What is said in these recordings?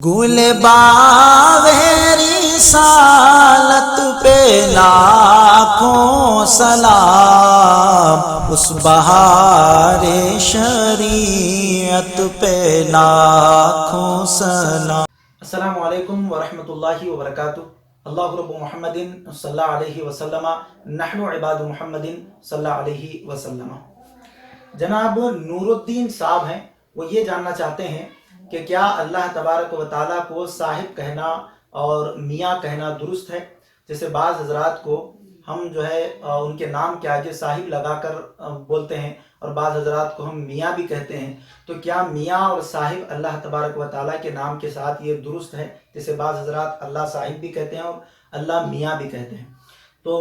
گل باوری سالت پہ لاکھوں سلام، اس بہار شریعت پہ لاکھوں سلام۔ السلام علیکم ورحمۃ اللہ وبرکاتہ۔ اللہ رب محمد صلی اللہ علیہ وسلم، نحن عباد محمد صلی اللہ علیہ وسلم۔ جناب نور الدین صاحب ہیں، وہ یہ جاننا چاہتے ہیں کہ کیا اللہ تبارک و تعالیٰ کو صاحب کہنا اور میاں کہنا درست ہے؟ جیسے بعض حضرات کو ہم ان کے نام کے آگے صاحب لگا کر بولتے ہیں، اور بعض حضرات کو ہم میاں بھی کہتے ہیں، تو کیا میاں اور صاحب اللہ تبارک و تعالیٰ کے نام کے ساتھ یہ درست ہے؟ جیسے بعض حضرات اللہ صاحب بھی کہتے ہیں اور اللہ میاں بھی کہتے ہیں۔ تو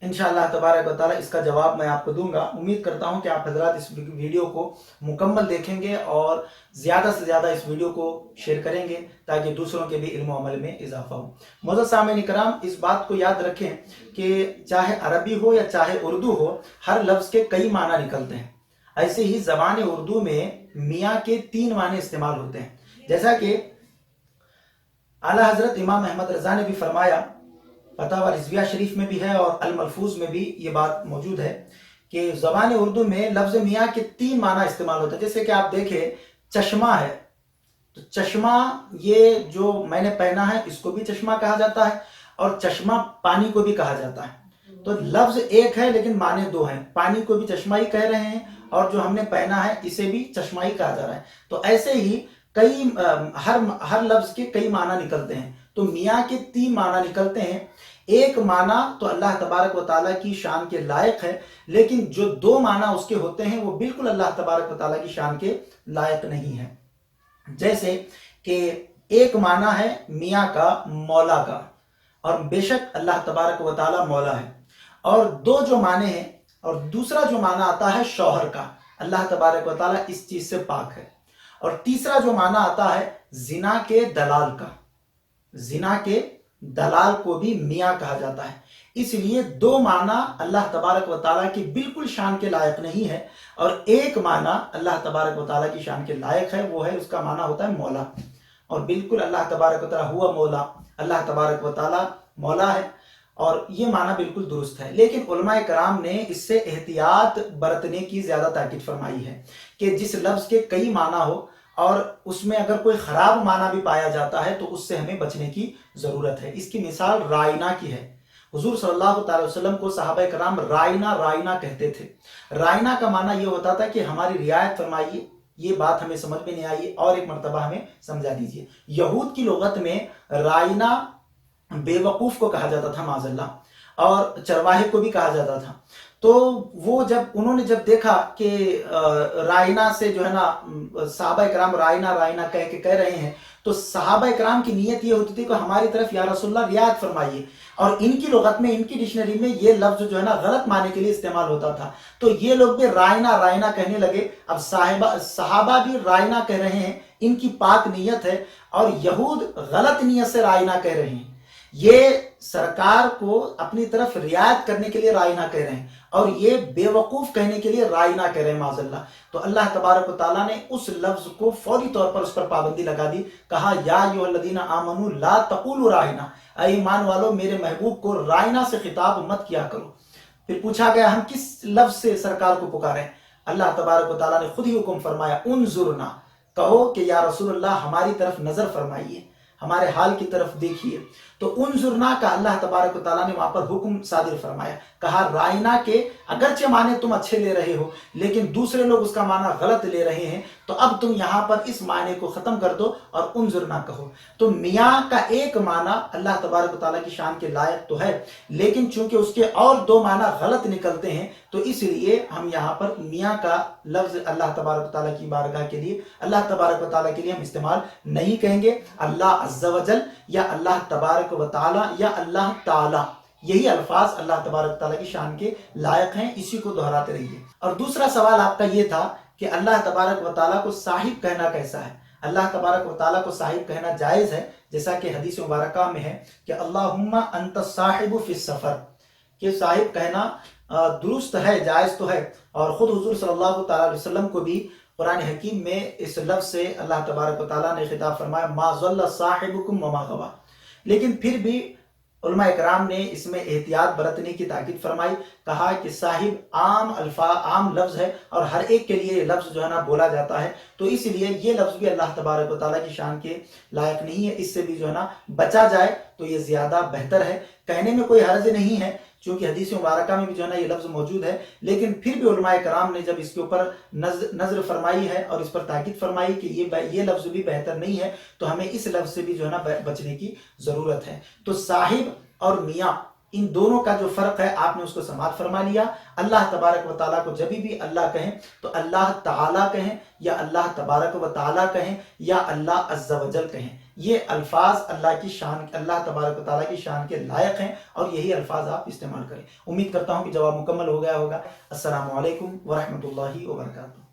انشاءاللہ تبارک و تعالیٰ اس کا جواب میں آپ کو دوں گا۔ امید کرتا ہوں کہ آپ حضرات اس ویڈیو کو مکمل دیکھیں گے اور زیادہ سے زیادہ اس ویڈیو کو شیئر کریں گے تاکہ دوسروں کے بھی علم و عمل میں اضافہ ہو۔ معزز سامعین کرام، اس بات کو یاد رکھیں کہ چاہے عربی ہو یا چاہے اردو ہو، ہر لفظ کے کئی معنی نکلتے ہیں۔ ایسے ہی زبان اردو میں میاں کے 3 معنی استعمال ہوتے ہیں، جیسا کہ اعلیٰ حضرت امام احمد رضا نے بھی فرمایا، فتاوی رضویہ شریف میں بھی ہے اور الملفوظ میں بھی یہ بات موجود ہے کہ زبان اردو میں لفظ میاں کے 3 معنی استعمال ہوتے ہیں۔ جیسے کہ آپ دیکھیں چشمہ ہے، تو چشمہ یہ جو میں نے پہنا ہے اس کو بھی چشمہ کہا جاتا ہے، اور چشمہ پانی کو بھی کہا جاتا ہے۔ تو لفظ ایک ہے لیکن معنی 2 ہیں، پانی کو بھی چشمہ ہی کہہ رہے ہیں اور جو ہم نے پہنا ہے اسے بھی چشمہ ہی کہا جا رہا ہے۔ تو ایسے ہی ہر لفظ کے کئی معنی نکلتے ہیں۔ تو میاں کے 3 معنی نکلتے ہیں۔ ایک معنی تو اللہ تبارک و تعالیٰ کی شان کے لائق ہے، لیکن جو 2 معنی اس کے ہوتے ہیں وہ بالکل اللہ تبارک و تعالیٰ کی شان کے لائق نہیں ہے۔ جیسے کہ ایک معنی ہے میاں کا، مولا کا، اور بے شک اللہ تبارک و تعالیٰ مولا ہے۔ اور 2 جو معنی ہیں، اور دوسرا جو معنی آتا ہے شوہر کا، اللہ تبارک و تعالیٰ اس چیز سے پاک ہے۔ اور تیسرا جو معنی آتا ہے زنا کے دلال کا، زنا کے دلال کو بھی میاں کہا جاتا ہے۔ اس لیے 2 معنی اللہ تبارک و تعالیٰ کی بالکل شان کے لائق نہیں ہے، اور ایک معنی اللہ تبارک و تعالیٰ کی شان کے لائق ہے، وہ ہے اس کا معنی ہوتا ہے مولا۔ اور بالکل اللہ تبارک و تعالیٰ ہوا مولا، اللہ تبارک و تعالیٰ مولا ہے، اور یہ معنی بالکل درست ہے۔ لیکن علماء کرام نے اس سے احتیاط برتنے کی زیادہ تاکید فرمائی ہے کہ جس لفظ کے کئی معنی ہو اور اس میں اگر کوئی خراب معنی بھی پایا جاتا ہے تو اس سے ہمیں بچنے کی ضرورت ہے۔ اس کی مثال رائنا کی ہے۔ حضور صلی اللہ تعالی وسلم کو صحابہ کرام رائنا کہتے تھے۔ رائنا کا معنی یہ ہوتا تھا کہ ہماری رعایت فرمائیے، یہ بات ہمیں سمجھ میں نہیں آئی اور ایک مرتبہ ہمیں سمجھا دیجیے۔ یہود کی لغت میں رائنا بے وقوف کو کہا جاتا تھا معاذ اللہ، اور چرواہے کو بھی کہا جاتا تھا۔ تو وہ انہوں نے جب دیکھا کہ رائنا سے صحابہ کرام رائنا کہہ رہے ہیں، تو صحابہ کرام کی نیت یہ ہوتی تھی کہ ہماری طرف یا رسول اللہ رعایت فرمائیے، اور ان کی لغت میں، ان کی ڈکشنری میں یہ لفظ غلط معنی کے لیے استعمال ہوتا تھا۔ تو یہ لوگ بھی رائنا کہنے لگے۔ اب صحابہ بھی رائنا کہہ رہے ہیں، ان کی پاک نیت ہے، اور یہود غلط نیت سے رائنا کہہ رہے ہیں۔ یہ سرکار کو اپنی طرف رعایت کرنے کے لیے رائنا کہہ رہے ہیں، اور یہ بے وقوف کہنے کے لیہ رائنا کہہ رہے ہیں معاذ اللہ۔ تو اللہ تبارک و تعالیٰ نے اس لفظ کو فوری طور پر اس پر پابندی لگا دی، کہا یا ایھا الذین آمنوا لا تقولوا رائنا، اے ایمان والو میرے محبوب کو رائنا سے خطاب مت کیا کرو۔ پھر پوچھا گیا ہم کس لفظ سے سرکار کو پکاریں؟ اللہ تبارک و تعالیٰ نے خود ہی حکم فرمایا، انظرنا، کہو کہ یا رسول اللہ ہماری طرف نظر فرمائیے، ہمارے حال کی طرف دیکھیے۔ تو انظرنا کا اللہ تبارک و تعالیٰ نے وہاں پر حکم صادر فرمایا، کہا رائنا کے اگرچہ معنی تم اچھے لے رہے ہو لیکن دوسرے لوگ اس کا معنی غلط لے رہے ہیں، تو اب تم یہاں پر اس معنی کو ختم کر دو اور انظرنا کہو۔ تو میاں کا ایک معنی اللہ تبارک و تعالیٰ کی شان کے لائق تو ہے، لیکن چونکہ اس کے اور 2 معنی غلط نکلتے ہیں، تو اس لیے ہم یہاں پر میاں کا لفظ اللہ تبارک و تعالیٰ کی بارگاہ کے لیے، اللہ تبارک و تعالیٰ کے لیے ہم استعمال نہیں کہیں گے۔ اللہ عز و جل یا اللہ تبارک و تعالیٰ یا اللہ تعالیٰ، یہی الفاظ اللہ تبارک و تعالیٰ کی شان کے لائق ہیں، اسی کو دہراتے رہیے۔ اور دوسرا سوال آپ کا یہ تھا کہ اللہ تبارک و تعالیٰ کو صاحب کہنا کیسا ہے؟ اللہ تبارک و تعالیٰ کو صاحب کہنا جائز ہے، جیسا کہ حدیث مبارکہ میں ہے کہ اللہم انت الصاحب فی السفر، کہ صاحب کہنا درست ہے، جائز تو ہے۔ اور خود حضور صلی اللہ تعالیٰ علیہ وسلم کو بھی قرآن حکیم میں اس لفظ سے اللہ تبارک و تعالیٰ نے خطاب فرمایا ما ضل صاحبکم وما غوی، لیکن پھر بھی علماء اکرام نے اس میں احتیاط برتنے کی تاکید فرمائی، کہا کہ صاحب عام لفظ ہے اور ہر ایک کے لیے یہ لفظ جو ہے نا بولا جاتا ہے، تو اس لیے یہ لفظ بھی اللہ تبارک و تعالیٰ کی شان کے لائق نہیں ہے، اس سے بھی جو ہے نا بچا جائے تو یہ زیادہ بہتر ہے۔ کہنے میں کوئی حرج نہیں ہے چونکہ حدیث مبارکہ میں بھی جو ہے نا یہ لفظ موجود ہے، لیکن پھر بھی علماء کرام نے جب اس کے اوپر نظر فرمائی ہے اور اس پر تاکید فرمائی کہ یہ لفظ بھی بہتر نہیں ہے، تو ہمیں اس لفظ سے بھی جو ہے نا بچنے کی ضرورت ہے۔ تو صاحب اور میاں ان دونوں کا جو فرق ہے آپ نے اس کو سماعت فرما لیا۔ اللہ تبارک و تعالیٰ کو جب بھی اللہ کہیں تو اللہ تعالیٰ کہیں یا اللہ تبارک و تعالیٰ کہیں یا اللہ عز و جل کہیں، یہ الفاظ اللہ کی شان، اللہ تبارک و تعالیٰ کی شان کے لائق ہیں اور یہی الفاظ آپ استعمال کریں۔ امید کرتا ہوں کہ جواب مکمل ہو گیا ہوگا۔ السلام علیکم ورحمۃ اللہ وبرکاتہ۔